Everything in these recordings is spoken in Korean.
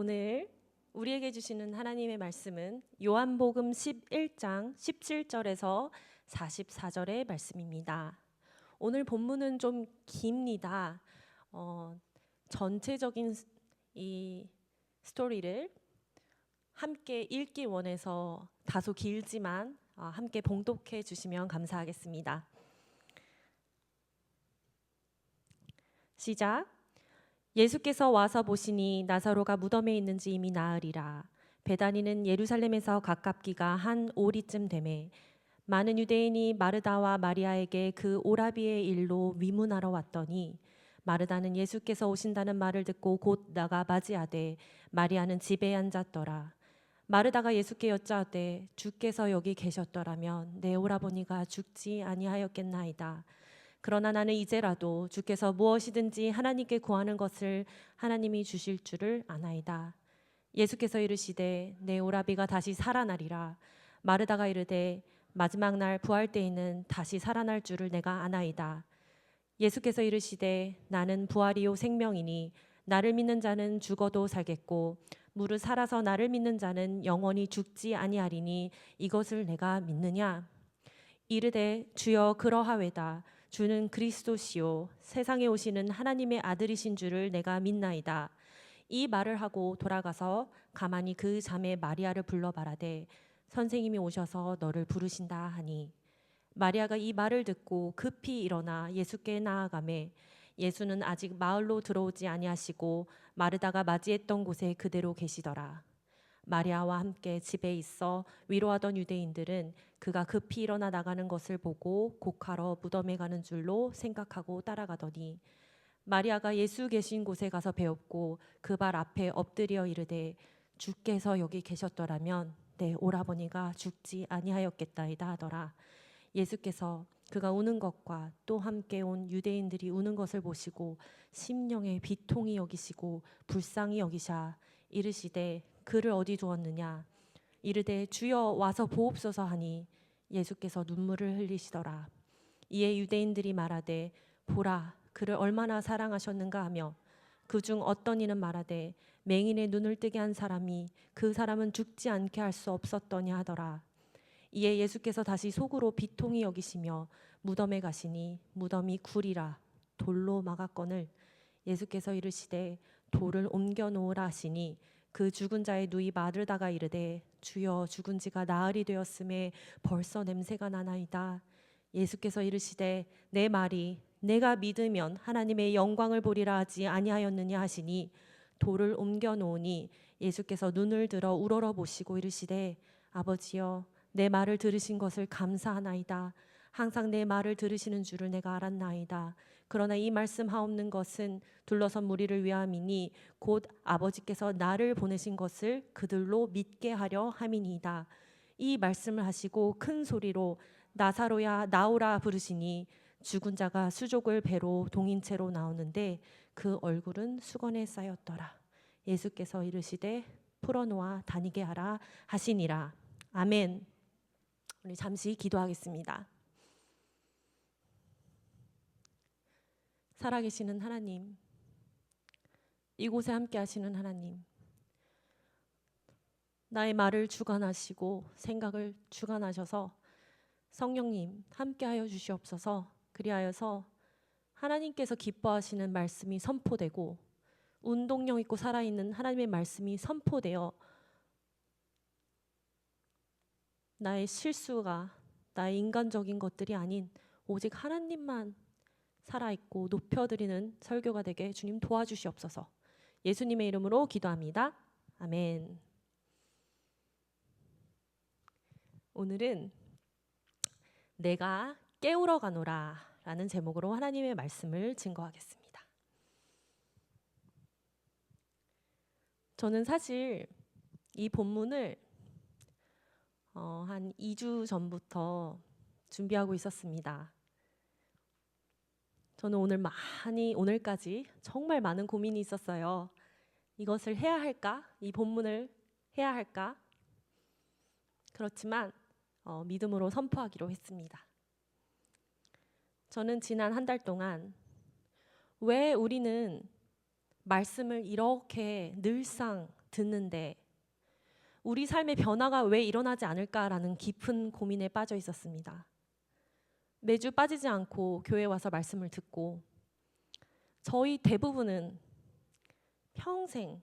오늘 우리에게 주시는 하나님의 말씀은 요한복음 11장 17절에서 44절의 말씀입니다. 오늘 본문은 좀 깁니다. 전체적인 이 스토리를 함께 읽기 원해서 다소 길지만 함께 봉독해 주시면 감사하겠습니다. 시작. 예수께서 와서 보시니 나사로가 무덤에 있는지 이미 나으리라. 베다니는 예루살렘에서 가깝기가 한 오리쯤 되매 많은 유대인이 마르다와 마리아에게 그 오라비의 일로 위문하러 왔더니 마르다는 예수께서 오신다는 말을 듣고 곧 나가 맞이하되 마리아는 집에 앉았더라. 마르다가 예수께 여짜오되 주께서 여기 계셨더라면 내 오라버니가 죽지 아니하였겠나이다. 그러나 나는 이제라도 주께서 무엇이든지 하나님께 구하는 것을 하나님이 주실 줄을 아나이다. 예수께서 이르시되 내 오라비가 다시 살아나리라. 마르다가 이르되 마지막 날 부활 때에는 다시 살아날 줄을 내가 아나이다. 예수께서 이르시되 나는 부활이요 생명이니 나를 믿는 자는 죽어도 살겠고 무릇 살아서 나를 믿는 자는 영원히 죽지 아니하리니 이것을 내가 믿느냐. 이르되 주여 그러하외다. 주는 그리스도시요 세상에 오시는 하나님의 아들이신 줄을 내가 믿나이다. 이 말을 하고 돌아가서 가만히 그 자매 마리아를 불러 말하되 선생님이 오셔서 너를 부르신다 하니 마리아가 이 말을 듣고 급히 일어나 예수께 나아가매 예수는 아직 마을로 들어오지 아니하시고 마르다가 맞이했던 곳에 그대로 계시더라. 마리아와 함께 집에 있어 위로하던 유대인들은 그가 급히 일어나 나가는 것을 보고 곡하러 무덤에 가는 줄로 생각하고 따라가더니 마리아가 예수 계신 곳에 가서 배웠고 그 발 앞에 엎드려 이르되 주께서 여기 계셨더라면 내 오라버니가 죽지 아니하였겠다이다 하더라. 예수께서 그가 우는 것과 또 함께 온 유대인들이 우는 것을 보시고 심령에 비통히 여기시고 불쌍히 여기샤 이르시되 그를 어디 두었느냐. 이르되 주여 와서 보옵소서 하니 예수께서 눈물을 흘리시더라. 이에 유대인들이 말하되 보라 그를 얼마나 사랑하셨는가 하며 그중 어떤 이는 말하되 맹인의 눈을 뜨게 한 사람이 그 사람은 죽지 않게 할 수 없었더냐 하더라. 이에 예수께서 다시 속으로 비통히 여기시며 무덤에 가시니 무덤이 굴이라 돌로 막았거늘 예수께서 이르시되 돌을 옮겨 놓으라 하시니 그 죽은 자의 누이 마르다가 이르되 주여 죽은 지가 나흘이 되었음에 벌써 냄새가 나나이다. 예수께서 이르시되 내 말이 내가 믿으면 하나님의 영광을 보리라 하지 아니하였느냐 하시니 돌을 옮겨 놓으니 예수께서 눈을 들어 우러러 보시고 이르시되 아버지여 내 말을 들으신 것을 감사하나이다. 항상 내 말을 들으시는 줄을 내가 알았나이다. 그러나 이 말씀 하옵는 것은 둘러선 무리를 위함이니 곧 아버지께서 나를 보내신 것을 그들로 믿게 하려 함이니이다. 이 말씀을 하시고 큰 소리로 나사로야 나오라 부르시니 죽은 자가 수족을 배로 동인 채로 나오는데 그 얼굴은 수건에 쌓였더라. 예수께서 이르시되 풀어놓아 다니게 하라 하시니라. 아멘. 우리 잠시 기도하겠습니다. 살아계시는 하나님, 이곳에 함께 하시는 하나님, 나의 말을 주관하시고 생각을 주관하셔서 성령님 함께하여 주시옵소서. 그리하여서 하나님께서 기뻐하시는 말씀이 선포되고 운동력 있고 살아있는 하나님의 말씀이 선포되어 나의 실수가 나의 인간적인 것들이 아닌 오직 하나님만 살아있고 높여드리는 설교가 되게 주님 도와주시옵소서. 예수님의 이름으로 기도합니다. 아멘. 오늘은 내가 깨우러 가노라 라는 제목으로 하나님의 말씀을 증거하겠습니다. 저는 사실 이 본문을 한 2주 전부터 준비하고 있었습니다. 저는 오늘까지 정말 많은 고민이 있었어요. 이것을 해야 할까? 이 본문을 해야 할까? 그렇지만 믿음으로 선포하기로 했습니다. 저는 지난 한 달 동안 왜 우리는 말씀을 이렇게 늘상 듣는데 우리 삶의 변화가 왜 일어나지 않을까라는 깊은 고민에 빠져 있었습니다. 매주 빠지지 않고 교회 와서 말씀을 듣고 저희 대부분은 평생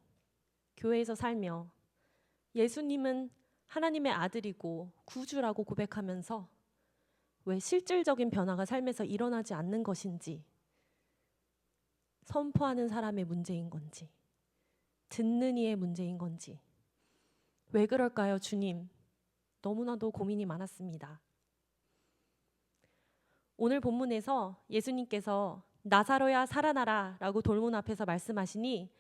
교회에서 살며 예수님은 하나님의 아들이고 구주라고 고백하면서 왜 실질적인 변화가 삶에서 일어나지 않는 것인지, 선포하는 사람의 문제인 건지, 듣는 이의 문제인 건지, 왜 그럴까요, 주님? 너무나도 고민이 많았습니다. 오늘 본문에서 예수님께서 나사로야 살아나라 라고 돌문 앞에서 말씀하시니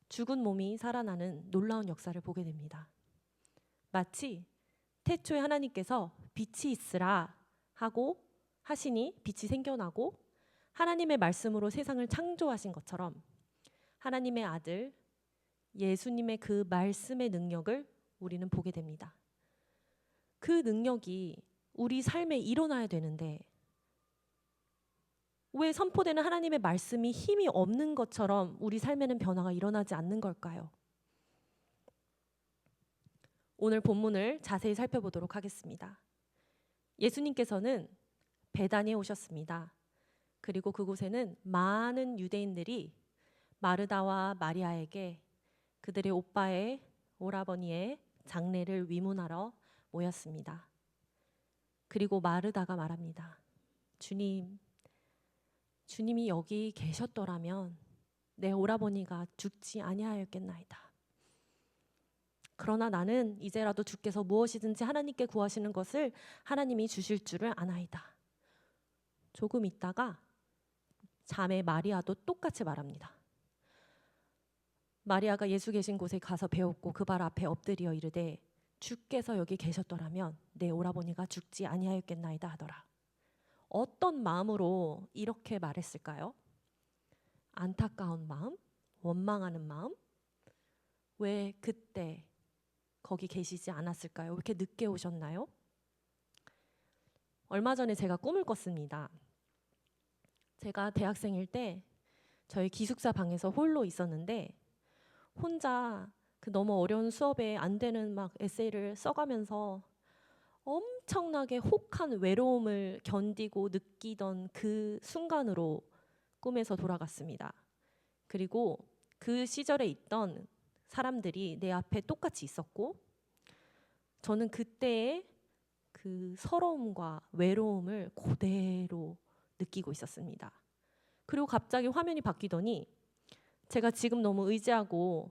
죽은 몸이 살아나는 놀라운 역사를 보게 됩니다. 마치 태초에 하나님께서 빛이 있으라 하고 하시니 빛이 생겨나고 하나님의 말씀으로 세상을 창조하신 것처럼 하나님의 아들 예수님의 그 말씀의 능력을 우리는 보게 됩니다. 그 능력이 우리 삶에 일어나야 되는데 왜 선포되는 하나님의 말씀이 힘이 없는 것처럼 우리 삶에는 변화가 일어나지 않는 걸까요? 오늘 본문을 자세히 살펴보도록 하겠습니다. 예수님께서는 베다니에 오셨습니다. 그리고 그곳에는 많은 유대인들이 마르다와 마리아에게 그들의 오빠의 오라버니의 장례를 위문하러 모였습니다. 그리고 마르다가 말합니다. 주님이 여기 계셨더라면 내 오라버니가 죽지 아니하였겠나이다. 그러나 나는 이제라도 주께서 무엇이든지 하나님께 구하시는 것을 하나님이 주실 줄을 아나이다. 조금 있다가 자매 마리아도 똑같이 말합니다. 마리아가 예수 계신 곳에 가서 배웠고 그 발 앞에 엎드려 이르되 주께서 여기 계셨더라면 내 오라버니가 죽지 아니하였겠나이다 하더라. 어떤 마음으로 이렇게 말했을까요? 안타까운 마음? 원망하는 마음? 왜 그때 거기 계시지 않았을까요? 왜 이렇게 늦게 오셨나요? 얼마 전에 제가 꿈을 꿨습니다. 제가 대학생일 때 저희 기숙사 방에서 홀로 있었는데 혼자 그 너무 어려운 수업에 안 되는 막 에세이를 써가면서 엄청나게 혹한 외로움을 견디고 느끼던 그 순간으로 꿈에서 돌아갔습니다. 그리고 그 시절에 있던 사람들이 내 앞에 똑같이 있었고 저는 그때의 그 서러움과 외로움을 그대로 느끼고 있었습니다. 그리고 갑자기 화면이 바뀌더니 제가 지금 너무 의지하고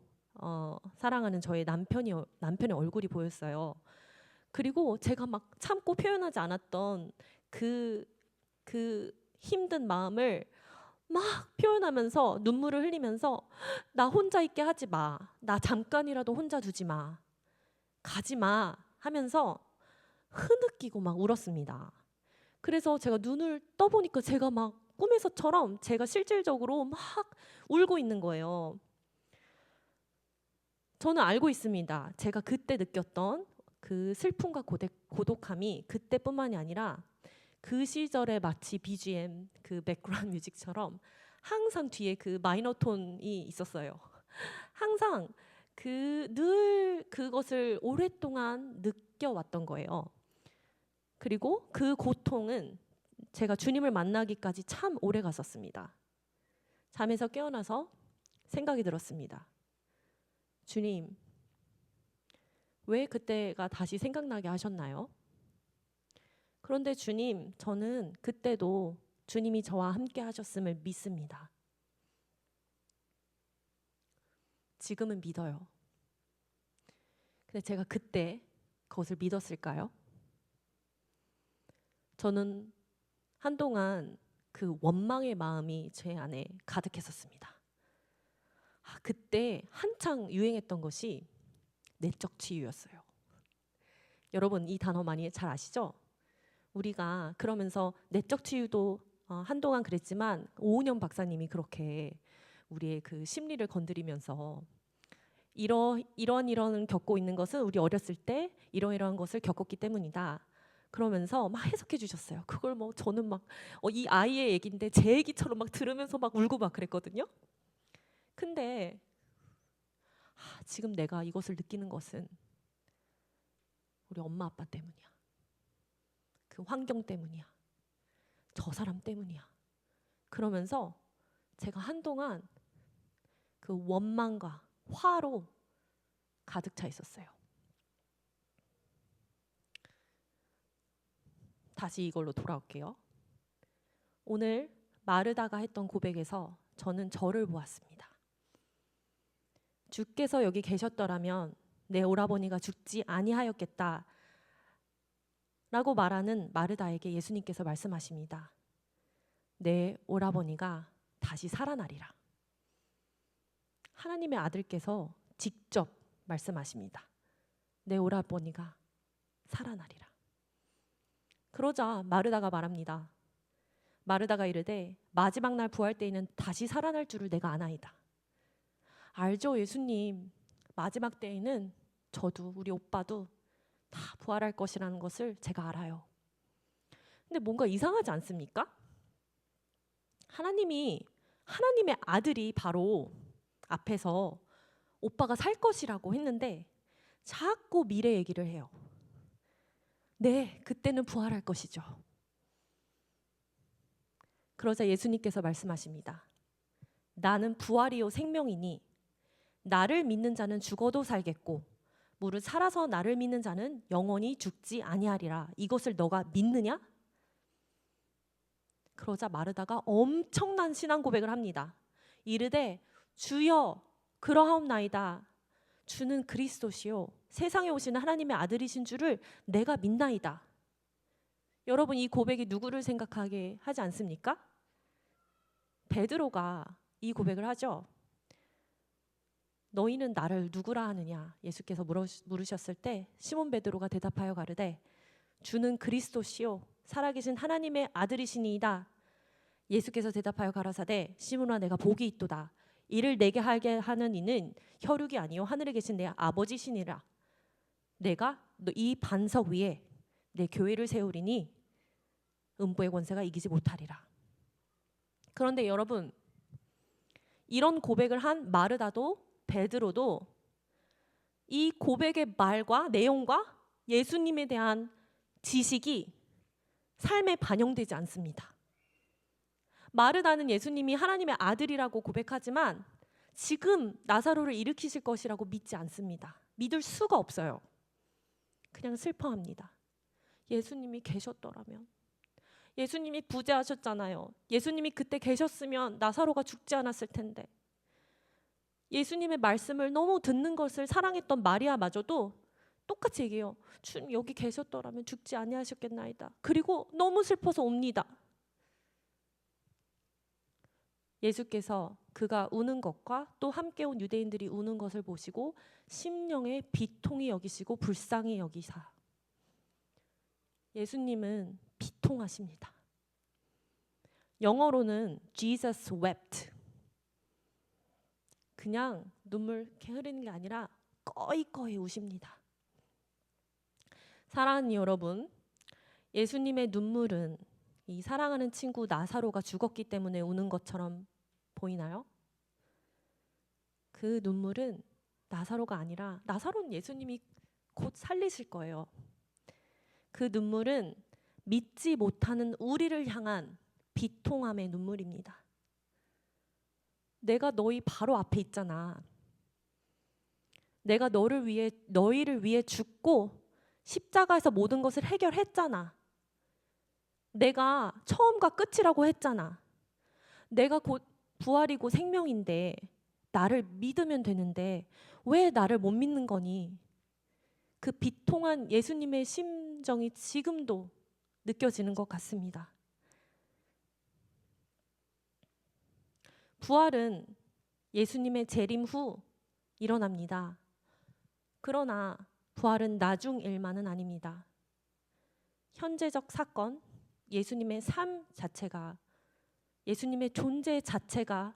사랑하는 저의 남편의 얼굴이 보였어요. 그리고 제가 막 참고 표현하지 않았던 그 힘든 마음을 막 표현하면서 눈물을 흘리면서 나 혼자 있게 하지 마. 나 잠깐이라도 혼자 두지 마. 가지 마 하면서 흐느끼고 막 울었습니다. 그래서 제가 눈을 떠보니까 제가 막 꿈에서처럼 제가 실질적으로 막 울고 있는 거예요. 저는 알고 있습니다. 제가 그때 느꼈던 그 슬픔과 고독함이 그때뿐만이 아니라 그 시절에 마치 BGM 그 백그라운드 뮤직처럼 항상 뒤에 그 마이너 톤이 있었어요. 항상 늘 그것을 오랫동안 느껴왔던 거예요. 그리고 그 고통은 제가 주님을 만나기까지 참 오래 갔었습니다. 잠에서 깨어나서 생각이 들었습니다. 주님, 왜 그때가 다시 생각나게 하셨나요? 그런데 주님, 저는 그때도 주님이 저와 함께 하셨음을 믿습니다. 지금은 믿어요. 근데 제가 그때 그것을 믿었을까요? 저는 한동안 그 원망의 마음이 제 안에 가득했었습니다. 그때 한창 유행했던 것이 내적 치유였어요. 여러분 이 단어 많이 잘 아시죠? 우리가 그러면서 내적 치유도 한동안 그랬지만 오은영 박사님이 그렇게 우리의 그 심리를 건드리면서 이런 겪고 있는 것은 우리 어렸을 때 이러이러한 것을 겪었기 때문이다. 그러면서 막 해석해 주셨어요. 그걸 뭐 저는 막 이 아이의 얘기인데 제 얘기처럼 막 들으면서 막 울고 막 그랬거든요. 근데 지금 내가 이것을 느끼는 것은 우리 엄마 아빠 때문이야. 그 환경 때문이야. 저 사람 때문이야. 그러면서 제가 한동안 그 원망과 화로 가득 차 있었어요. 다시 이걸로 돌아올게요. 오늘 마르다가 했던 고백에서 저는 저를 보았습니다. 주께서 여기 계셨더라면 내 오라버니가 죽지 아니하였겠다 라고 말하는 마르다에게 예수님께서 말씀하십니다. 내 오라버니가 다시 살아나리라. 하나님의 아들께서 직접 말씀하십니다. 내 오라버니가 살아나리라. 그러자 마르다가 말합니다. 마르다가 이르되 마지막 날 부활 때에는 다시 살아날 줄을 내가 아나이다. 알죠, 예수님. 마지막 때에는 저도 우리 오빠도 다 부활할 것이라는 것을 제가 알아요. 근데 뭔가 이상하지 않습니까? 하나님의 아들이 바로 앞에서 오빠가 살 것이라고 했는데 자꾸 미래 얘기를 해요. 네, 그때는 부활할 것이죠. 그러자 예수님께서 말씀하십니다. 나는 부활이요 생명이니 나를 믿는 자는 죽어도 살겠고 무릇 살아서 나를 믿는 자는 영원히 죽지 아니하리라. 이것을 너가 믿느냐? 그러자 마르다가 엄청난 신앙 고백을 합니다. 이르되 주여 그러하옵나이다. 주는 그리스도시요 세상에 오시는 하나님의 아들이신 줄을 내가 믿나이다. 여러분, 이 고백이 누구를 생각하게 하지 않습니까? 베드로가 이 고백을 하죠. 너희는 나를 누구라 하느냐? 예수께서 물으셨을 때 시몬 베드로가 대답하여 가르되 주는 그리스도시요 살아계신 하나님의 아들이시니이다. 예수께서 대답하여 가라사대 시몬아 내가 복이 있도다. 이를 내게 하게 하는 이는 혈육이 아니요 하늘에 계신 내 아버지시니라. 내가 이 반석 위에 내 교회를 세우리니 음부의 권세가 이기지 못하리라. 그런데 여러분, 이런 고백을 한 마르다도 베드로도 이 고백의 말과 내용과 예수님에 대한 지식이 삶에 반영되지 않습니다. 마르다는 예수님이 하나님의 아들이라고 고백하지만 지금 나사로를 일으키실 것이라고 믿지 않습니다. 믿을 수가 없어요. 그냥 슬퍼합니다. 예수님이 계셨더라면, 예수님이 부재하셨잖아요. 예수님이 그때 계셨으면 나사로가 죽지 않았을 텐데. 예수님의 말씀을 너무 듣는 것을 사랑했던 마리아마저도 똑같이 얘기해요. 주님 여기 계셨더라면 죽지 아니하셨겠나이다. 그리고 너무 슬퍼서 옵니다. 예수께서 그가 우는 것과 또 함께 온 유대인들이 우는 것을 보시고 심령의 비통히 여기시고 불쌍히 여기사. 예수님은 비통하십니다. 영어로는 Jesus wept. 그냥 눈물 이렇게 흐르는 게 아니라 꺼이꺼이 우십니다. 사랑하는 여러분, 예수님의 눈물은 이 사랑하는 친구 나사로가 죽었기 때문에 우는 것처럼 보이나요? 그 눈물은 나사로가 아니라, 나사로는 예수님이 곧 살리실 거예요. 그 눈물은 믿지 못하는 우리를 향한 비통함의 눈물입니다. 내가 너희 바로 앞에 있잖아. 내가 너희를 위해 죽고 십자가에서 모든 것을 해결했잖아. 내가 처음과 끝이라고 했잖아. 내가 곧 부활이고 생명인데 나를 믿으면 되는데 왜 나를 못 믿는 거니? 그 비통한 예수님의 심정이 지금도 느껴지는 것 같습니다. 부활은 예수님의 재림 후 일어납니다. 그러나 부활은 나중 일만은 아닙니다. 현재적 사건, 예수님의 삶 자체가, 예수님의 존재 자체가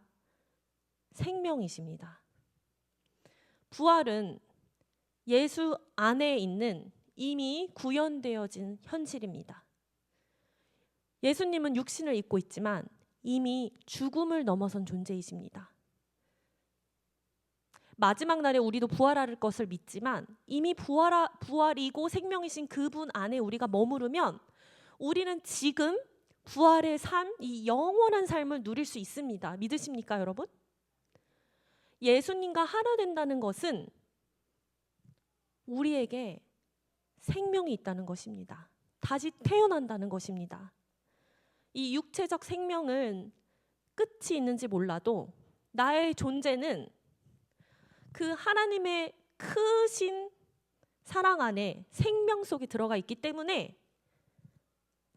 생명이십니다. 부활은 예수 안에 있는 이미 구현되어진 현실입니다. 예수님은 육신을 입고 있지만 이미 죽음을 넘어선 존재이십니다. 마지막 날에 우리도 부활할 것을 믿지만 이미 부활이고 생명이신 그분 안에 우리가 머무르면 우리는 지금 부활의 삶, 이 영원한 삶을 누릴 수 있습니다. 믿으십니까, 여러분? 예수님과 하나 된다는 것은 우리에게 생명이 있다는 것입니다. 다시 태어난다는 것입니다. 이 육체적 생명은 끝이 있는지 몰라도 나의 존재는 그 하나님의 크신 사랑 안에 생명 속에 들어가 있기 때문에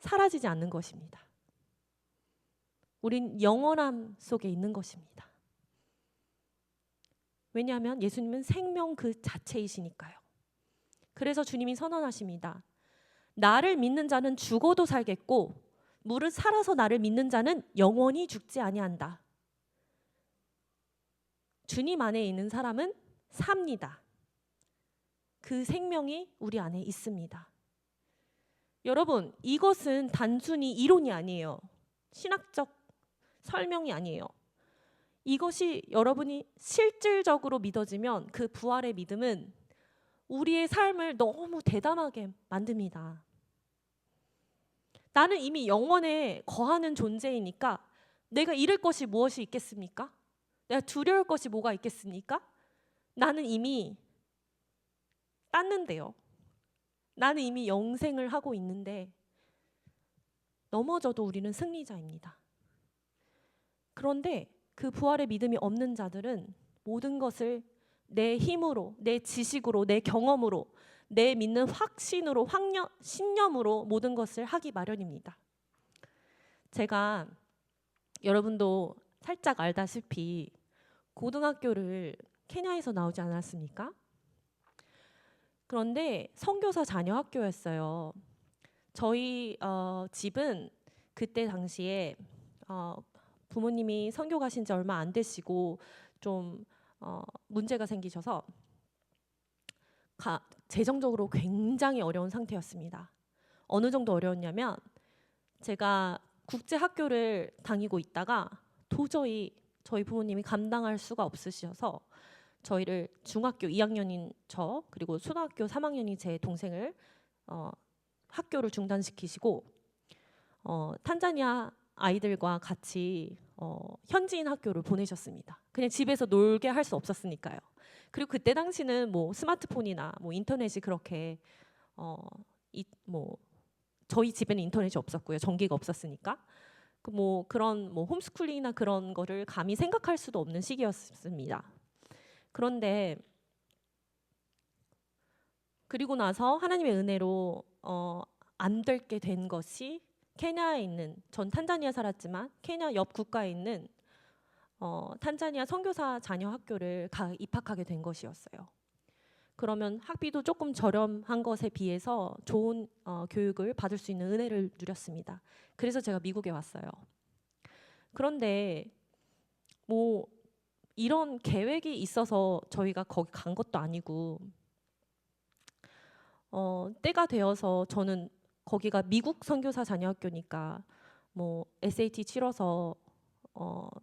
사라지지 않는 것입니다. 우린 영원함 속에 있는 것입니다. 왜냐하면 예수님은 생명 그 자체이시니까요. 그래서 주님이 선언하십니다. 나를 믿는 자는 죽어도 살겠고 무릇 살아서 나를 믿는 자는 영원히 죽지 아니한다. 주님 안에 있는 사람은 삽니다. 그 생명이 우리 안에 있습니다. 여러분, 이것은 단순히 이론이 아니에요. 신학적 설명이 아니에요. 이것이 여러분이 실질적으로 믿어지면 그 부활의 믿음은 우리의 삶을 너무 대담하게 만듭니다. 나는 이미 영원에 거하는 존재이니까 내가 잃을 것이 무엇이 있겠습니까? 내가 두려울 것이 뭐가 있겠습니까? 나는 이미 땄는데요. 나는 이미 영생을 하고 있는데 넘어져도 우리는 승리자입니다. 그런데 그 부활의 믿음이 없는 자들은 모든 것을 내 힘으로, 내 지식으로, 내 경험으로, 내 믿는 확신으로, 신념으로 모든 것을 하기 마련입니다. 제가 여러분도 살짝 알다시피 고등학교를 케냐에서 나오지 않았습니까? 그런데 선교사 자녀 학교였어요. 저희 집은 그때 당시에 부모님이 선교 가신 지 얼마 안 되시고 좀 문제가 생기셔서 재정적으로 굉장히 어려운 상태였습니다. 어느 정도 어려웠냐면 제가 국제 학교를 다니고 있다가 도저히 저희 부모님이 감당할 수가 없으셔서 저희를 중학교 2학년인 저 그리고 초등학교 3학년인 제 동생을 학교를 중단시키시고 탄자니아 아이들과 같이 현지인 학교를 보내셨습니다. 그냥 집에서 놀게 할 수 없었으니까요. 그리고 그때 당시는 뭐 스마트폰이나 뭐 인터넷이 그렇게 저희 집에는 인터넷이 없었고요. 전기가 없었으니까 뭐 그런 뭐 홈스쿨링이나 그런 거를 감히 생각할 수도 없는 시기였습니다. 그런데 그리고 나서 하나님의 은혜로 안 될게 된 것이 케냐에 있는, 전 탄자니아 살았지만 케냐 옆 국가에 있는 탄자니아 선교사 자녀 학교를 입학하게 된 것이었어요. 그러면 학비도 조금 저렴한 것에 비해서 좋은 교육을 받을 수 있는 은혜를 누렸습니다. 그래서 제가 미국에 왔어요. 그런데 뭐 이런 계획이 있어서 저희가 거기 간 것도 아니고 때가 되어서 저는 거기가 미국 선교사 자녀학교니까 뭐 SAT 치러서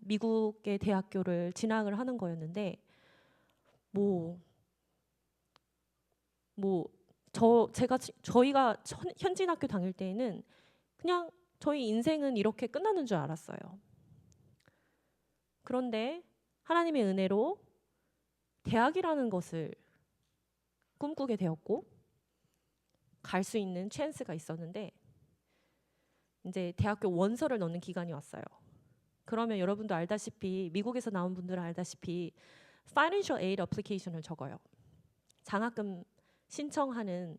미국의 대학교를 진학을 하는 거였는데 저희가 현지인 학교 다닐 때에는 그냥 저희 인생은 이렇게 끝나는 줄 알았어요. 그런데 하나님의 은혜로 대학이라는 것을 꿈꾸게 되었고 갈 수 있는 찬스가 있었는데 이제 대학교 원서를 넣는 기간이 왔어요. 그러면 여러분도 알다시피 미국에서 나온 분들은 알다시피 Financial Aid Application을 적어요. 장학금 신청하는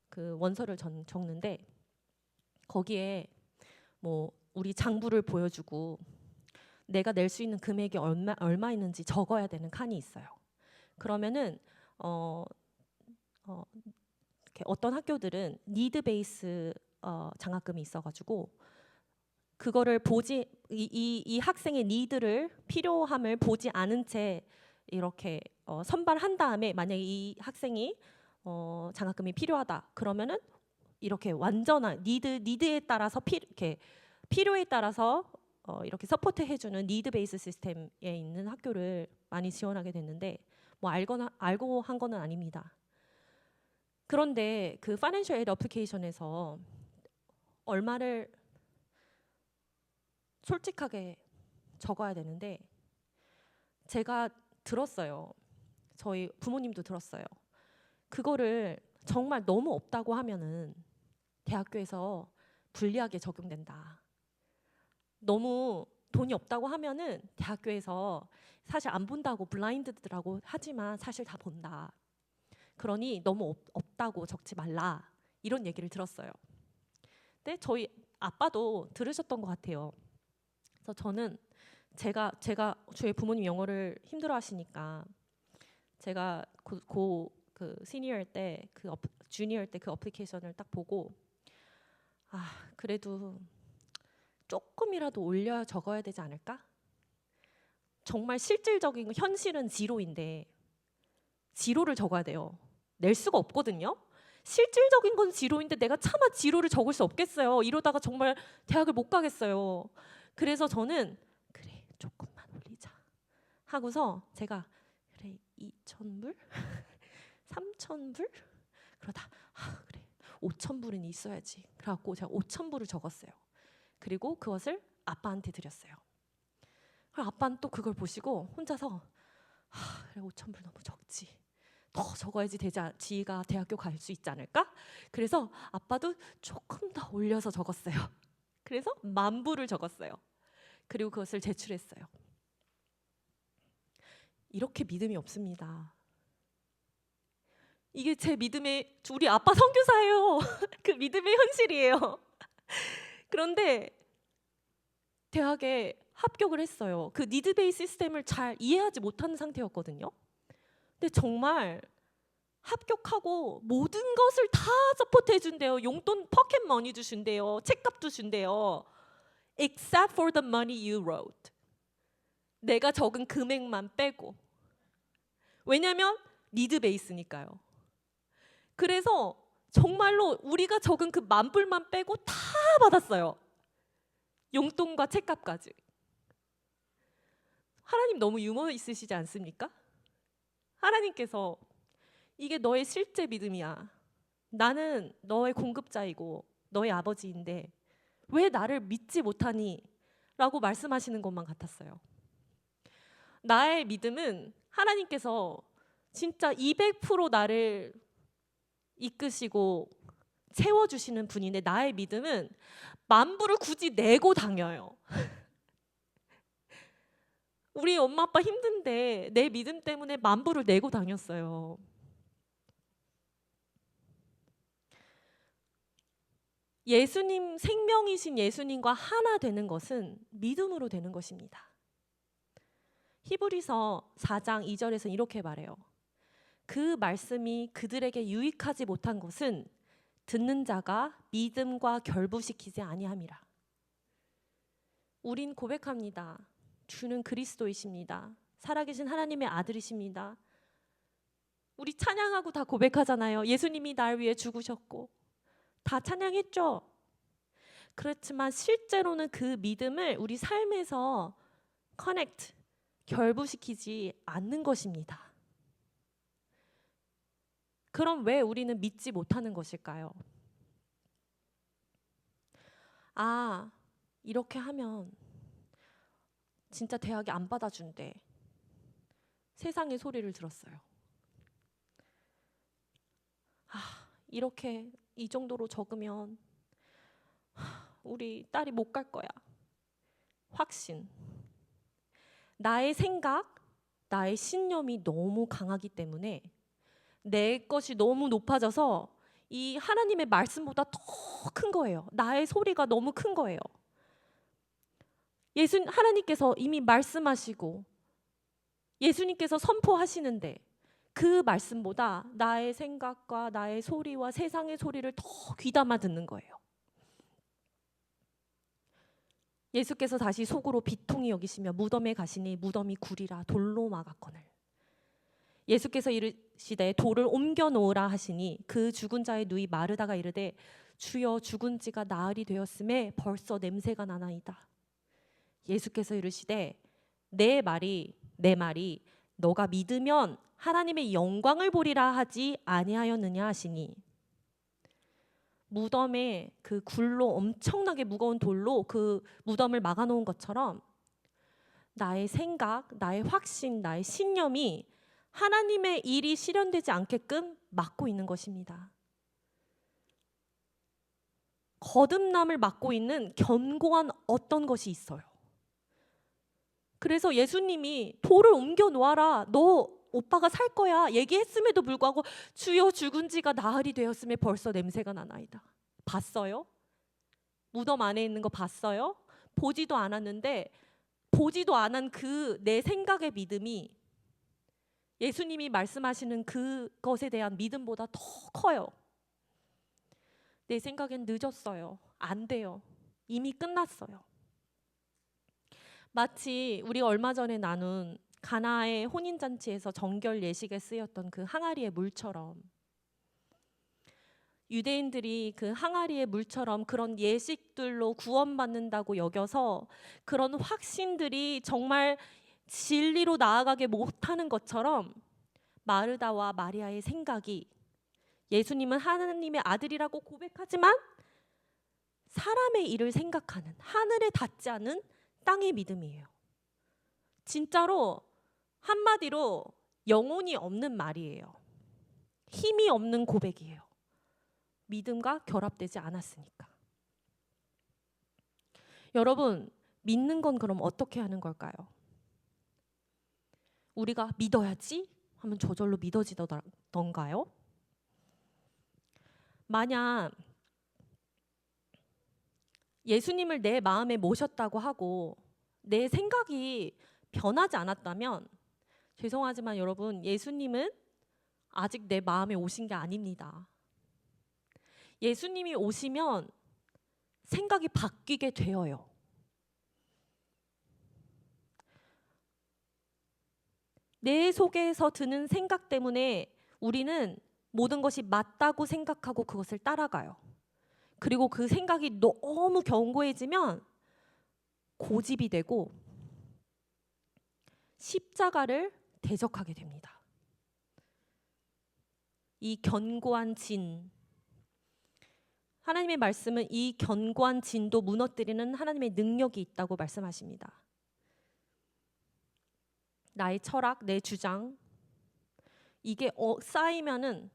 그 원서를 적는데 거기에 뭐 우리 장부를 보여주고 내가 낼 수 있는 금액이 얼마 있는지 적어야 되는 칸이 있어요. 그러면은 어떤 학교들은 니드 베이스 장학금이 있어가지고 그거를 이 학생의 니드를 필요함을 보지 않은 채 이렇게 선발한 다음에 만약에 이 학생이 장학금이 필요하다 그러면은 이렇게 완전한 니드에 따라서 이렇게 필요에 따라서 이렇게 서포트 해주는 니드 베이스 시스템에 있는 학교를 많이 지원하게 됐는데 뭐 알고 한 거는 아닙니다. 그런데 그 Financial Aid 어플리케이션에서 얼마를 솔직하게 적어야 되는데 제가 들었어요. 저희 부모님도 들었어요. 그거를 정말 너무 없다고 하면은 대학교에서 불리하게 적용된다. 너무 돈이 없다고 하면은 대학교에서 사실 안 본다고 블라인드라고 하지만 사실 다 본다. 그러니 너무 없다고 적지 말라. 이런 얘기를 들었어요. 근데 저희 아빠도 들으셨던 것 같아요. 그래서 저는 제가 저희 부모님 영어를 힘들어하시니까 제가 그 시니어일 때 주니어일 때 그 어플리케이션을 딱 보고 그래도 조금이라도 올려 적어야 되지 않을까? 정말 실질적인 현실은 지로인데 지로를 적어야 돼요. 낼 수가 없거든요. 실질적인 건 지로인데 내가 차마 지로를 적을 수 없겠어요. 이러다가 정말 대학을 못 가겠어요. 그래서 저는 그래 조금만 올리자 하고서 제가 그래 2,000불? 3,000불? 그러다 그래 5,000불은 있어야지. 그래갖고 제가 5,000불을 적었어요. 그리고 그것을 아빠한테 드렸어요. 그럼 아빠는 또 그걸 보시고 혼자서 그래 5,000불 너무 적지. 더 적어야지 지희가 대학교 갈 수 있지 않을까? 그래서 아빠도 조금 더 올려서 적었어요. 그래서 10,000불을 적었어요. 그리고 그것을 제출했어요. 이렇게 믿음이 없습니다. 이게 제 믿음의 우리 아빠 선교사예요. 그 믿음의 현실이에요. 그런데 대학에 합격을 했어요. 그 니드 베이스 시스템을 잘 이해하지 못하는 상태였거든요. 근데 정말 합격하고 모든 것을 다 서포트해 준대요. 용돈 포켓 머니도 준대요. 책값도 준대요. Except for the money you wrote. 내가 적은 금액만 빼고. 왜냐면 니드 베이스니까요. 그래서 정말로 우리가 적은 그 10,000불만 빼고 다 받았어요. 용돈과 책값까지. 하나님 너무 유머 있으시지 않습니까? 하나님께서 이게 너의 실제 믿음이야. 나는 너의 공급자이고 너의 아버지인데 왜 나를 믿지 못하니? 라고 말씀하시는 것만 같았어요. 나의 믿음은 하나님께서 진짜 200% 나를 이끄시고 채워주시는 분인데 나의 믿음은 10,000불을 굳이 내고 다녀요. 우리 엄마 아빠 힘든데 내 믿음 때문에 10,000불을 내고 다녔어요. 예수님, 생명이신 예수님과 하나 되는 것은 믿음으로 되는 것입니다. 히브리서 4장 2절에서 이렇게 말해요. 그 말씀이 그들에게 유익하지 못한 것은 듣는 자가 믿음과 결부시키지 아니함이라. 우린 고백합니다. 주는 그리스도이십니다. 살아계신 하나님의 아들이십니다. 우리 찬양하고 다 고백하잖아요. 예수님이 날 위해 죽으셨고 다 찬양했죠. 그렇지만 실제로는 그 믿음을 우리 삶에서 결부시키지 않는 것입니다. 그럼 왜 우리는 믿지 못하는 것일까요? 이렇게 하면 진짜 대학이 안 받아준대. 세상의 소리를 들었어요. 이렇게 이 정도로 적으면 우리 딸이 못 갈 거야. 확신. 나의 생각, 나의 신념이 너무 강하기 때문에 내 것이 너무 높아져서 이 하나님의 말씀보다 더 큰 거예요. 나의 소리가 너무 큰 거예요. 하나님께서 이미 말씀하시고 예수님께서 선포하시는데 그 말씀보다 나의 생각과 나의 소리와 세상의 소리를 더 귀담아 듣는 거예요. 예수께서 다시 속으로 비통히 여기시며 무덤에 가시니 무덤이 구리라 돌로 막았거늘. 예수께서 이르시되 돌을 옮겨 놓으라 하시니 그 죽은 자의 누이 마르다가 이르되 주여 죽은 지가 나흘이 되었음에 벌써 냄새가 나나이다. 예수께서 이르시되 내 말이 너가 믿으면 하나님의 영광을 보리라 하지 아니하였느냐 하시니. 무덤에 그 굴로 엄청나게 무거운 돌로 그 무덤을 막아놓은 것처럼 나의 생각, 나의 확신, 나의 신념이 하나님의 일이 실현되지 않게끔 막고 있는 것입니다. 거듭남을 막고 있는 견고한 어떤 것이 있어요. 그래서 예수님이 돌을 옮겨 놓아라, 너 오빠가 살 거야 얘기했음에도 불구하고 주여 죽은 지가 나흘이 되었음에 벌써 냄새가 나나이다. 봤어요? 무덤 안에 있는 거 봤어요? 보지도 않았는데 보지도 않은 그 내 생각의 믿음이 예수님이 말씀하시는 그것에 대한 믿음보다 더 커요. 내 생각엔 늦었어요. 안 돼요. 이미 끝났어요. 마치 우리 얼마 전에 나눈 가나의 혼인잔치에서 정결 예식에 쓰였던 그 항아리의 물처럼, 유대인들이 그 항아리의 물처럼 그런 예식들로 구원받는다고 여겨서 그런 확신들이 정말 진리로 나아가게 못하는 것처럼 마르다와 마리아의 생각이 예수님은 하나님의 아들이라고 고백하지만 사람의 일을 생각하는, 하늘에 닿지 않은 땅의 믿음이에요. 진짜로 한마디로 영혼이 없는 말이에요. 힘이 없는 고백이에요. 믿음과 결합되지 않았으니까. 여러분, 믿는 건 그럼 어떻게 하는 걸까요? 우리가 믿어야지 하면 저절로 믿어지던가요? 만약 예수님을 내 마음에 모셨다고 하고 내 생각이 변하지 않았다면, 죄송하지만 여러분, 예수님은 아직 내 마음에 오신 게 아닙니다. 예수님이 오시면 생각이 바뀌게 되어요. 내 속에서 드는 생각 때문에 우리는 모든 것이 맞다고 생각하고 그것을 따라가요. 그리고 그 생각이 너무 견고해지면 고집이 되고 십자가를 대적하게 됩니다. 이 견고한 진, 하나님의 말씀은 이 견고한 진도 무너뜨리는 하나님의 능력이 있다고 말씀하십니다. 나의 철학, 내 주장, 이게 쌓이면은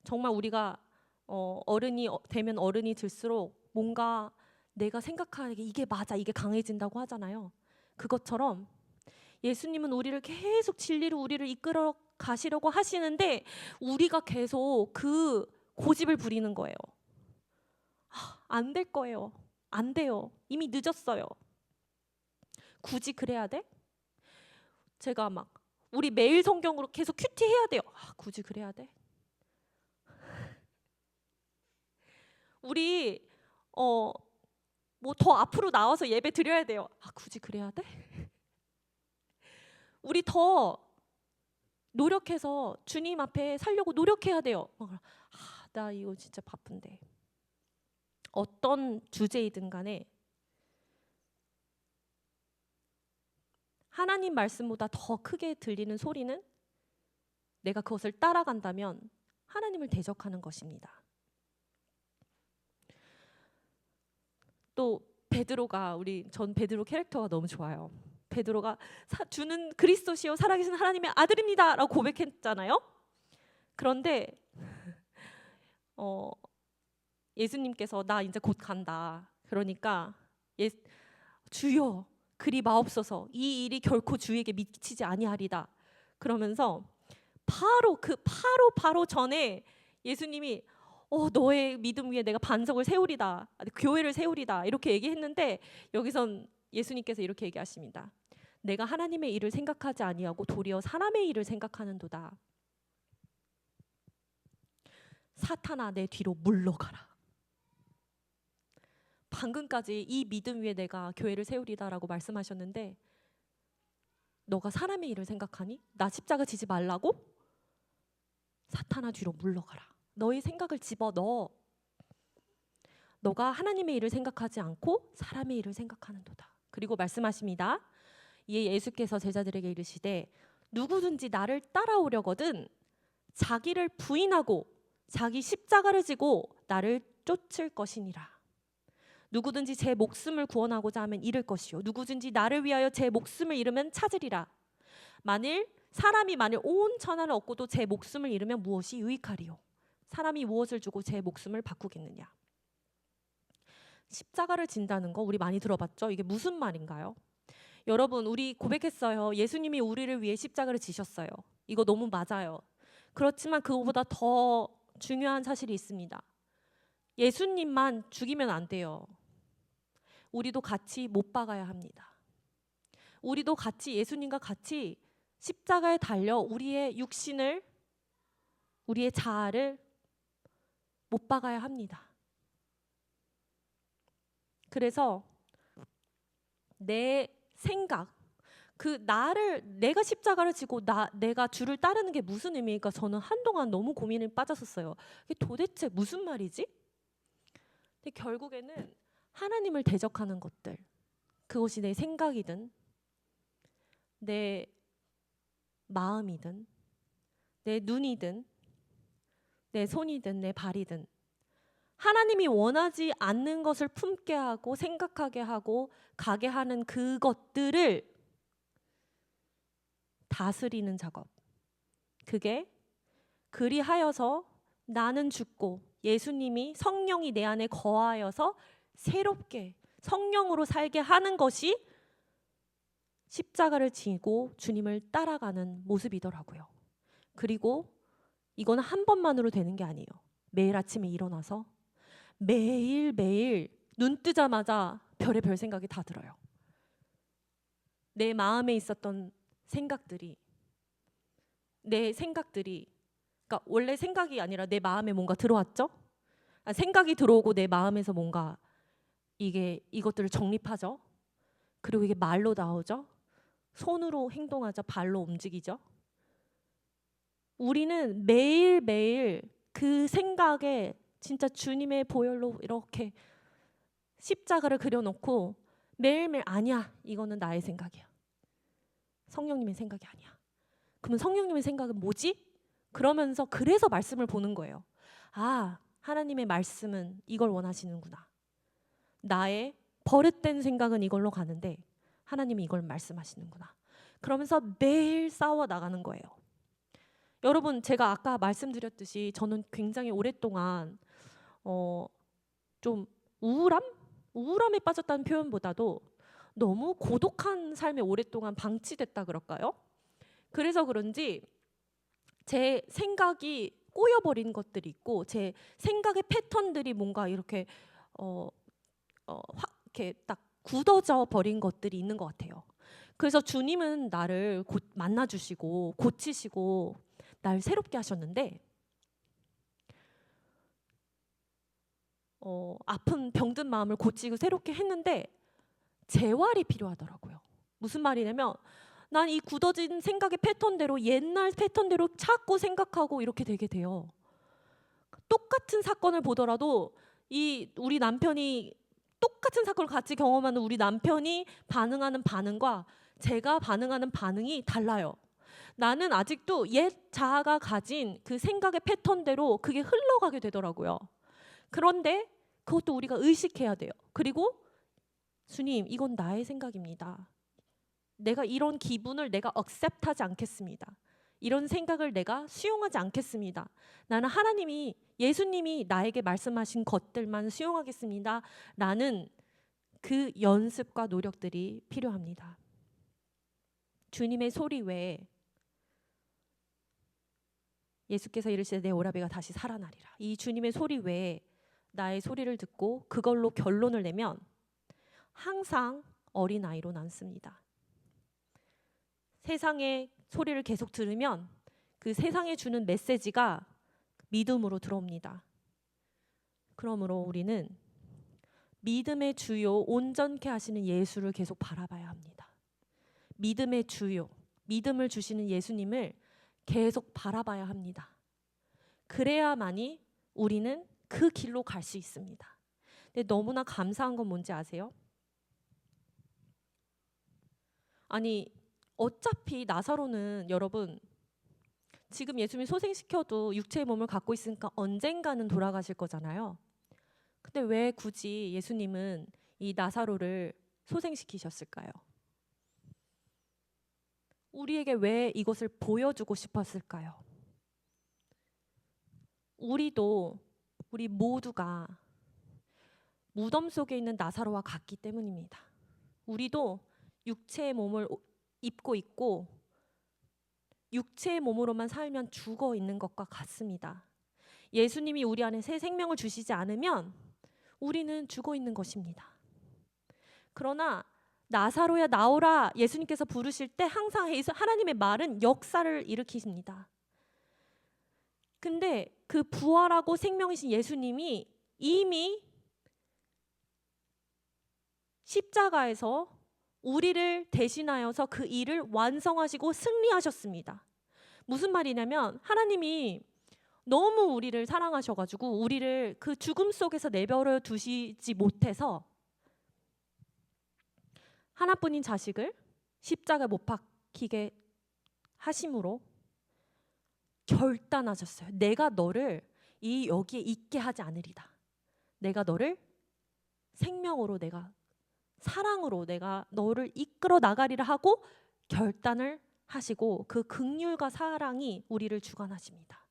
정말 우리가 어른이 되면 어른이 들수록 뭔가 내가 생각하기에 이게 맞아, 이게 강해진다고 하잖아요. 그것처럼 예수님은 우리를 계속 진리로 우리를 이끌어 가시려고 하시는데 우리가 계속 그 고집을 부리는 거예요. 안 될 거예요. 안 돼요. 이미 늦었어요. 굳이 그래야 돼? 제가 막 우리 매일 성경으로 계속 큐티 해야 돼요. 굳이 그래야 돼? 우리 뭐 더 앞으로 나와서 예배 드려야 돼요. 굳이 그래야 돼? 우리 더 노력해서 주님 앞에 살려고 노력해야 돼요. 나 이거 진짜 바쁜데. 어떤 주제이든 간에 하나님 말씀보다 더 크게 들리는 소리는 내가 그것을 따라간다면 하나님을 대적하는 것입니다. 또 베드로가, 전 베드로 캐릭터가 너무 좋아요. 베드로가 주는 그리스도시요 살아계신 하나님의 아들입니다 라고 고백했잖아요. 그런데 예수님께서 나 이제 곧 간다. 그러니까 주여 그리 마옵소서, 이 일이 결코 주에게 미치지 아니하리다. 그러면서 바로 전에 예수님이 너의 믿음 위에 내가 반석을 세우리다, 교회를 세우리다 이렇게 얘기했는데 여기선 예수님께서 이렇게 얘기하십니다. 내가 하나님의 일을 생각하지 아니하고 도리어 사람의 일을 생각하는도다. 사탄아 내 뒤로 물러가라. 방금까지 이 믿음 위에 내가 교회를 세우리다라고 말씀하셨는데 너가 사람의 일을 생각하니? 나 십자가 지지 말라고? 사탄아 뒤로 물러가라. 너의 생각을 집어넣어. 너가 하나님의 일을 생각하지 않고 사람의 일을 생각하는도다. 그리고 말씀하십니다. 이에 예수께서 제자들에게 이르시되 누구든지 나를 따라오려거든 자기를 부인하고 자기 십자가를 지고 나를 쫓을 것이니라. 누구든지 제 목숨을 구원하고자 하면 잃을 것이요 누구든지 나를 위하여 제 목숨을 잃으면 찾으리라. 사람이 만일 온 천하를 얻고도 제 목숨을 잃으면 무엇이 유익하리요? 사람이 무엇을 주고 제 목숨을 바꾸겠느냐? 십자가를 진다는 거 우리 많이 들어봤죠? 이게 무슨 말인가요? 여러분, 우리 고백했어요. 예수님이 우리를 위해 십자가를 지셨어요. 이거 너무 맞아요. 그렇지만 그거보다 더 중요한 사실이 있습니다. 예수님만 죽이면 안 돼요. 우리도 같이 못 박아야 합니다. 우리도 같이 예수님과 같이 십자가에 달려 우리의 육신을, 우리의 자아를 못 박아야 합니다. 그래서 내 생각, 내가 십자가를 지고 내가 주를 따르는 게 무슨 의미일까? 저는 한동안 너무 고민에 빠졌었어요. 이게 도대체 무슨 말이지? 근데 결국에는 하나님을 대적하는 것들, 그것이 내 생각이든 내 마음이든 내 눈이든 내 손이든 내 발이든 하나님이 원하지 않는 것을 품게 하고 생각하게 하고 가게 하는 그것들을 다스리는 작업. 그게 그리하여서 나는 죽고 예수님이 성령이 내 안에 거하여서 새롭게 성령으로 살게 하는 것이 십자가를 지고 주님을 따라가는 모습이더라고요. 그리고 이거는 한 번만으로 되는 게 아니에요. 매일 아침에 일어나서 매일매일 눈 뜨자마자 별의별 생각이 다 들어요. 내 마음에 있었던 생각들이, 그러니까 원래 생각이 아니라 내 마음에 뭔가 들어왔죠? 생각이 들어오고 내 마음에서 뭔가 이것들을 정립하죠. 그리고 이게 말로 나오죠. 손으로 행동하죠. 발로 움직이죠. 우리는 매일매일 그 생각에 진짜 주님의 보혈로 이렇게 십자가를 그려놓고 매일매일 아니야, 이거는 나의 생각이야. 성령님의 생각이 아니야. 그러면 성령님의 생각은 뭐지? 그래서 말씀을 보는 거예요. 아, 하나님의 말씀은 이걸 원하시는구나. 나의 버릇된 생각은 이걸로 가는데 하나님이 이걸 말씀하시는구나. 그러면서 매일 싸워 나가는 거예요. 여러분, 제가 아까 말씀드렸듯이 저는 굉장히 오랫동안 좀 우울함에 빠졌다는 표현보다도 너무 고독한 삶에 오랫동안 방치됐다 그럴까요? 그래서 그런지 제 생각이 꼬여버린 것들이 있고 제 생각의 패턴들이 뭔가 이렇게 이렇게 딱 굳어져 버린 것들이 있는 것 같아요. 그래서 주님은 나를 만나주시고 고치시고 날 새롭게 하셨는데 아픈 병든 마음을 고치고 새롭게 했는데 재활이 필요하더라고요. 무슨 말이냐면 난 이 굳어진 생각의 패턴대로 옛날 패턴대로 자꾸 생각하고 이렇게 되게 돼요. 똑같은 사건을 보더라도 우리 남편이 똑같은 사건을 같이 경험하는 우리 남편이 반응하는 반응과 제가 반응하는 반응이 달라요. 나는 아직도 옛 자아가 가진 그 생각의 패턴대로 그게 흘러가게 되더라고요. 그런데 그것도 우리가 의식해야 돼요. 그리고 주님, 이건 나의 생각입니다. 내가 이런 기분을 내가 accept하지 않겠습니다. 이런 생각을 내가 수용하지 않겠습니다. 나는 예수님이 나에게 말씀하신 것들만 수용하겠습니다. 라는 그 연습과 노력들이 필요합니다. 주님의 소리 외에 예수께서 이르시되 내 오라비가 다시 살아나리라. 이 주님의 소리 외에 나의 소리를 듣고 그걸로 결론을 내면 항상 어린아이로 남습니다. 세상의 소리를 계속 들으면 그 세상에 주는 메시지가 믿음으로 들어옵니다. 그러므로 우리는 믿음의 주요 온전케 하시는 예수를 계속 바라봐야 합니다. 믿음의 주요, 믿음을 주시는 예수님을 계속 바라봐야 합니다. 그래야만이 우리는 그 길로 갈 수 있습니다. 근데 너무나 감사한 건 뭔지 아세요? 아니, 어차피 나사로는 여러분 지금 예수님이 소생시켜도 육체의 몸을 갖고 있으니까 언젠가는 돌아가실 거잖아요. 근데 왜 굳이 예수님은 이 나사로를 소생시키셨을까요? 우리에게 왜 이것을 보여주고 싶었을까요? 우리 모두가 무덤 속에 있는 나사로와 같기 때문입니다. 우리도 육체의 몸을 입고 있고 육체의 몸으로만 살면 죽어 있는 것과 같습니다. 예수님이 우리 안에 새 생명을 주시지 않으면 우리는 죽어 있는 것입니다. 그러나 나사로야 나오라 예수님께서 부르실 때 항상 하나님의 말은 역사를 일으키십니다. 근데 그 부활하고 생명이신 예수님이 이미 십자가에서 우리를 대신하여서 그 일을 완성하시고 승리하셨습니다. 무슨 말이냐면 하나님이 너무 우리를 사랑하셔가지고 우리를 그 죽음 속에서 내버려 두시지 못해서 하나뿐인 자식을 십자가에 못 박히게 하심으로 결단하셨어요. 내가 너를 여기에 있게 하지 않으리다. 내가 너를 생명으로 내가 사랑으로 내가 너를 이끌어 나가리라 하고 결단을 하시고 그 긍휼과 사랑이 우리를 주관하십니다.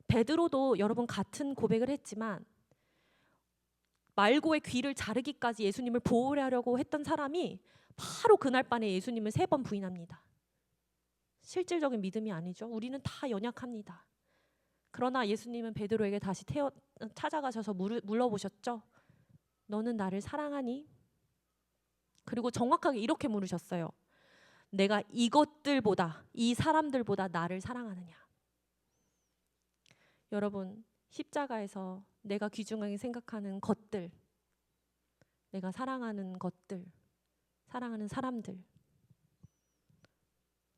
베드로도 여러분 같은 고백을 했지만 말고의 귀를 자르기까지 예수님을 보호하려고 했던 사람이 바로 그날 밤에 예수님을 3번 부인합니다. 실질적인 믿음이 아니죠. 우리는 다 연약합니다. 그러나 예수님은 베드로에게 다시 찾아가셔서 물어보셨죠. 너는 나를 사랑하니? 그리고 정확하게 이렇게 물으셨어요. 내가 이것들보다 이 사람들보다 나를 사랑하느냐? 여러분 십자가에서 내가 귀중하게 생각하는 것들, 내가 사랑하는 것들, 사랑하는 사람들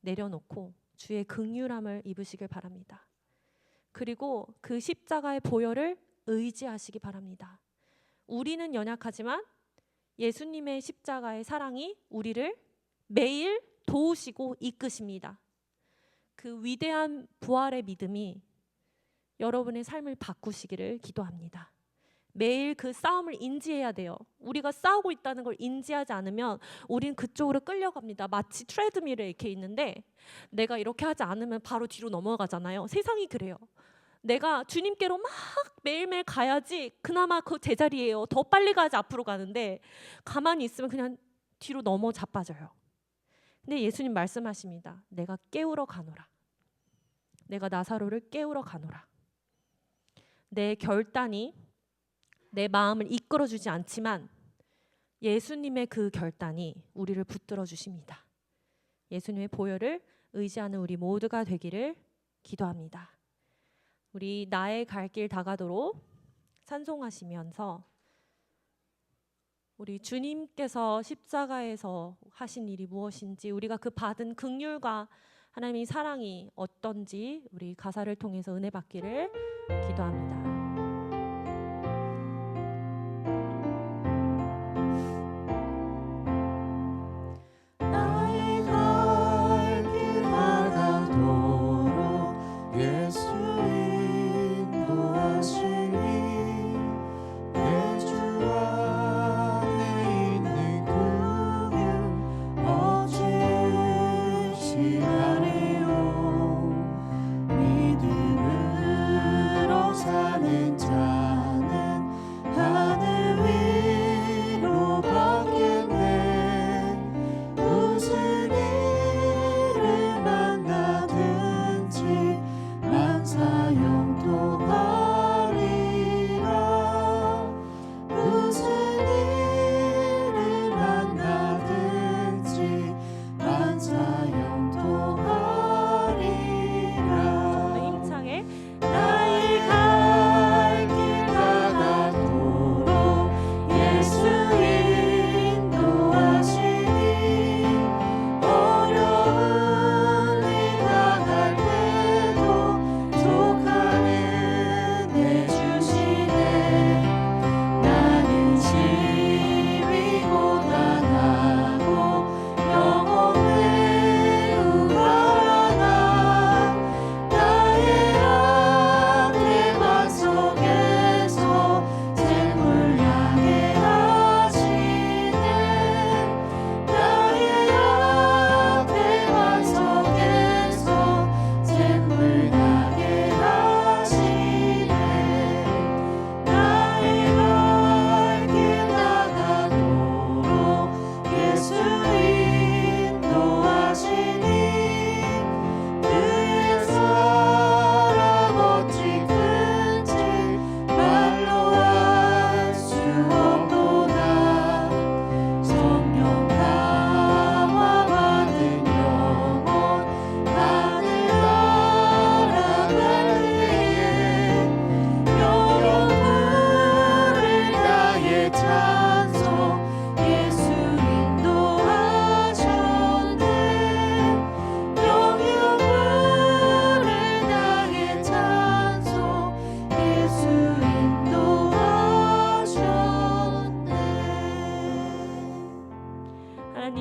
내려놓고 주의 긍휼함을 입으시길 바랍니다. 그리고 그 십자가의 보혈을 의지하시기 바랍니다. 우리는 연약하지만 예수님의 십자가의 사랑이 우리를 매일 도우시고 이끄십니다. 그 위대한 부활의 믿음이 여러분의 삶을 바꾸시기를 기도합니다. 매일 그 싸움을 인지해야 돼요. 우리가 싸우고 있다는 걸 인지하지 않으면 우린 그쪽으로 끌려갑니다. 마치 트레드밀에 이렇게 있는데 내가 이렇게 하지 않으면 바로 뒤로 넘어가잖아요. 세상이 그래요. 내가 주님께로 막 매일매일 가야지 그나마 그 제자리예요. 더 빨리 가야지 앞으로 가는데 가만히 있으면 그냥 뒤로 넘어 자빠져요. 근데 예수님 말씀하십니다. 내가 깨우러 가노라. 내가 나사로를 깨우러 가노라. 내 결단이 내 마음을 이끌어주지 않지만 예수님의 그 결단이 우리를 붙들어 주십니다. 예수님의 보혈을 의지하는 우리 모두가 되기를 기도합니다. 우리 나의 갈 길 다가도록 찬송하시면서 우리 주님께서 십자가에서 하신 일이 무엇인지 우리가 그 받은 긍휼과 하나님의 사랑이 어떤지 우리 가사를 통해서 은혜 받기를 기도합니다. 믿음으로 사는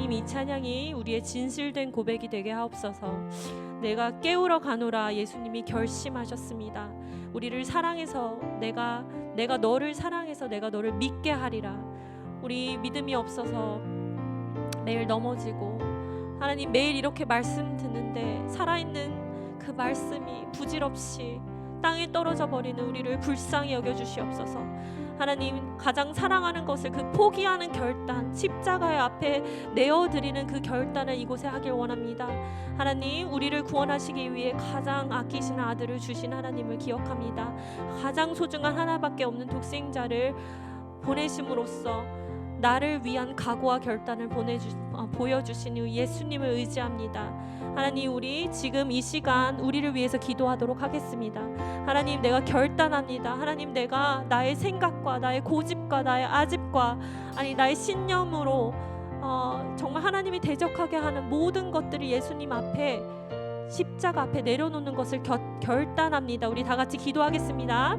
하나님, 이 찬양이 우리의 진실된 고백이 되게 하옵소서. 내가 깨우러 가노라 예수님이 결심하셨습니다. 우리를 사랑해서 내가 너를 사랑해서 내가 너를 믿게 하리라. 우리 믿음이 없어서 매일 넘어지고, 하나님 매일 이렇게 말씀 듣는데 살아있는 그 말씀이 부질없이 땅에 떨어져 버리는 우리를 불쌍히 여겨주시옵소서. 하나님, 가장 사랑하는 것을 그 포기하는 결단, 십자가의 앞에 내어드리는 그 결단을 이곳에 하길 원합니다. 하나님, 우리를 구원하시기 위해 가장 아끼시는 아들을 주신 하나님을 기억합니다. 가장 소중한 하나밖에 없는 독생자를 보내심으로써 나를 위한 각오와 결단을 보여주신 예수님을 의지합니다. 하나님, 우리 지금 이 시간 우리를 위해서 기도하도록 하겠습니다. 하나님, 내가 결단합니다. 하나님, 내가 나의 생각과 나의 고집과 나의 아집과 나의 신념으로 정말 하나님이 대적하게 하는 모든 것들을 예수님 앞에, 십자가 앞에 내려놓는 것을 결단합니다. 우리 다 같이 기도하겠습니다.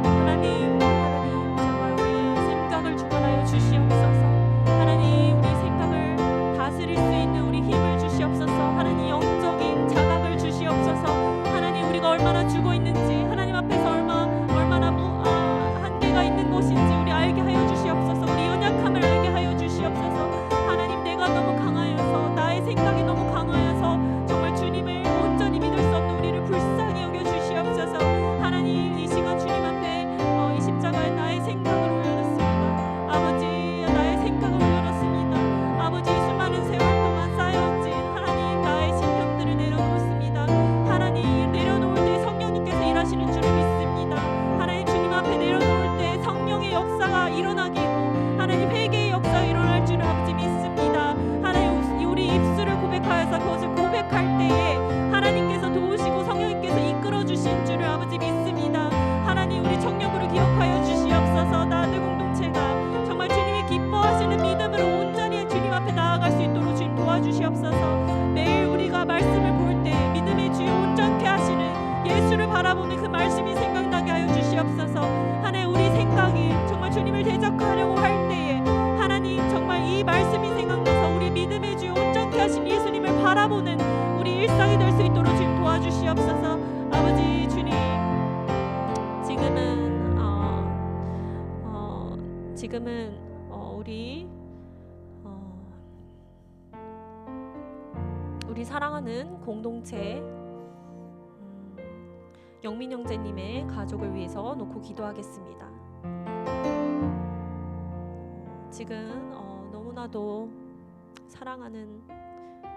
하나님, 정말 우리 생각을 주관하여 주시옵소서. 하나님, 우리 생각을 다스릴 수 있는 우리 힘을 주시옵소서. 하나님, 영적인 자각을 주시옵소서. 하나님, 우리가 얼마나 죽어 있는지, 하나님 앞에서 얼마나 한계가 있는 것인지 우리 알게 하여 주시옵소서. 우리 연약함을 알게 하여 주시옵소서. 하나님, 내가 너무 강하여서, 나의 생각이 너무 강하여서 정말 주님을 온전히 믿을 수 없는 우리를 불쌍히 여겨 주시옵소서. 하나님, 이 시간 주님 앞에 이 십자가에 나의 생각을 올려놓습니다. 아버지, 나의 생각을 올려놓습니다. 아버지, 수많은 세월 동안 쌓여진 하나님 나의 신념들을 내려놓습니다. 하나님, 내려놓을 때 성령님께서 일하시는 줄을 믿습니다. 하나님, 주님 앞에 내려놓을 때 성령의 역사가 일어나기고 하나님 회개의 역사가 일어날 줄을 아버지 믿습니다. 하나님, 우리 입술을 고백하여서 그것을 고백할 때에 하나님께서 도우시고 성령님께서 이끌어 주신 줄을 아버지 믿습니다. 하나님, 우리 청년부를 기억하여 주시옵소서. 나들 공동체가 정말 주님이 기뻐하시는 믿음으로 온전히 주님 앞에 나아갈 수 있도록 주님 도와주시옵소서. 매일 우리가 말씀을 볼 때 믿음의 주여 온전케 하시는 예수를 바라보는 그 말씀이 생각나게 하여 주시옵소서. 하나님, 우리 생각이 정말 주님을 대적하려고 할 때에 하나님, 정말 이 말씀이 생각나서 우리 믿음의 주여 온전케 하신 예수님을 바라보는 우리 일상이 될 수 있도록 주님 도와주시옵소서. 아버지 주님, 지금은 우리 사랑하는 공동체 영민 형제님의 가족을 위해서 놓고 기도하겠습니다. 지금 너무나도 사랑하는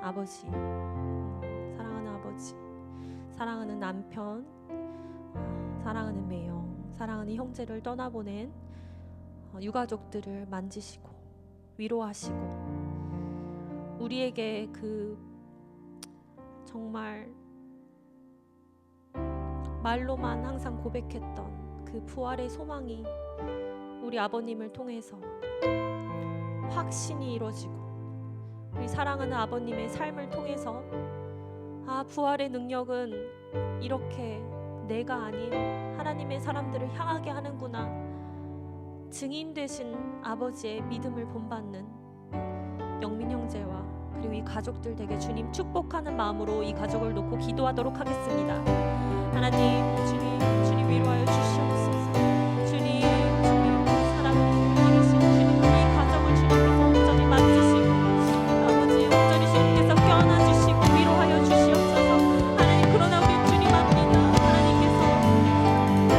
아버지, 사랑하는 남편, 사랑하는 매형, 사랑하는 형제를 떠나보낸 유가족들을 만지시고 위로하시고, 우리에게 그 정말 말로만 항상 고백했던 그 부활의 소망이 우리 아버님을 통해서 확신이 이루어지고, 우리 사랑하는 아버님의 삶을 통해서 부활의 능력은 이렇게 내가 아닌 하나님의 사람들을 향하게 하는구나, 증인 되신 아버지의 믿음을 본받는 영민 형제와 그리고 이 가족들 되게 주님 축복하는 마음으로 이 가족을 놓고 기도하도록 하겠습니다. 하나님, 주님 위로하여 주시옵소서. 주님 사랑을 이루신 주님, 이 가정을 주님께서 온전히 만지시고 아버지 온전히 주님께서 껴안아주시고 위로하여 주시옵소서. 하나님, 그러나 우리 주님 압니다. 하나님께서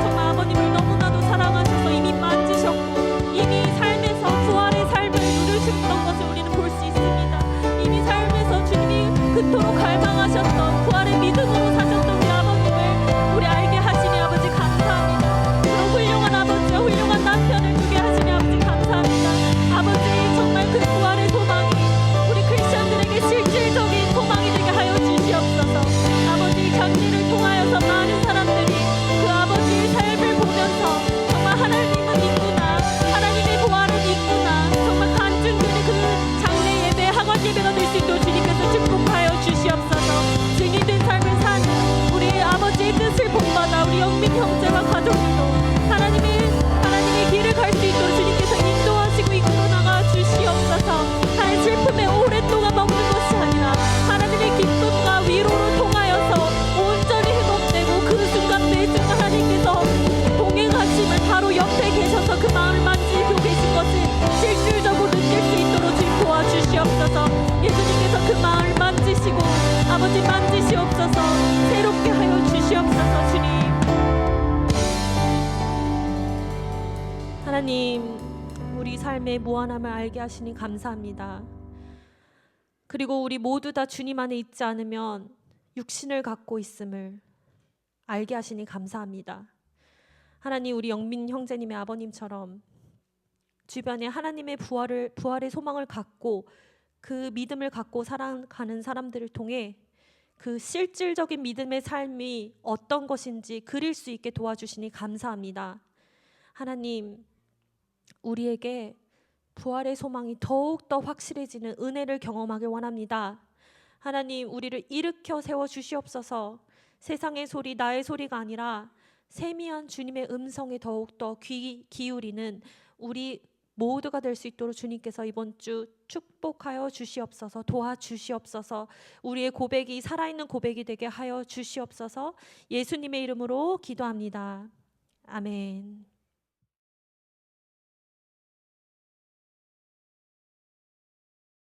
정말 아버님을 너무나도 사랑하셔서 이미 만지셨고 이미 삶에서 부활의 삶을 누리셨던 것을 우리는 볼 수 있습니다. 이미 삶에서 주님이 그토록 갈망하셨던 부활의 믿음으로 사셨던 우리 아버님을 우리 알게 하시니 아버지 감사합니다. 그런 훌륭한 아버지와 훌륭한 남편을 두게 하시니 아버지 감사합니다. 아버지, 정말 그 부활의 소망이 우리 크리스천들에게 실질적인 소망이 되게 하여 주시옵소서. 아버지, 장례를 통하여서 많은 사람들이 그 아버지의 삶을 보면서 정말 하나님은 있구나, 하나님의 부활은 있구나, 정말 간증되는 그 장례 예배, 학원 예배가 될 수 있도록 주님께서 축복하여 주시옵소서. 증인된 삶을 사는 우리 아버지의 뜻을 본받아 우리 영민 형제와 가족들도 하나님의 길을 갈 수 있도록 주님께서 인도하시고 이끌어 나가 주시옵소서. 하시고 아버지 만지시옵소서. 새롭게 하여 주시옵소서. 주님, 하나님, 우리 삶의 무한함을 알게 하시니 감사합니다. 그리고 우리 모두 다 주님 안에 있지 않으면 육신을 갖고 있음을 알게 하시니 감사합니다. 하나님, 우리 영민 형제님의 아버님처럼 주변에 하나님의 부활의 소망을 갖고 그 믿음을 갖고 살아가는 사람들을 통해 그 실질적인 믿음의 삶이 어떤 것인지 그릴 수 있게 도와주시니 감사합니다. 하나님, 우리에게 부활의 소망이 더욱더 확실해지는 은혜를 경험하길 원합니다. 하나님, 우리를 일으켜 세워 주시옵소서. 세상의 소리, 나의 소리가 아니라 세미한 주님의 음성에 더욱더 귀 기울이는 우리 모두가 될 수 있도록 주님께서 이번 주 축복하여 주시옵소서. 도와주시옵소서. 우리의 고백이 살아있는 고백이 되게 하여 주시옵소서. 예수님의 이름으로 기도합니다. 아멘.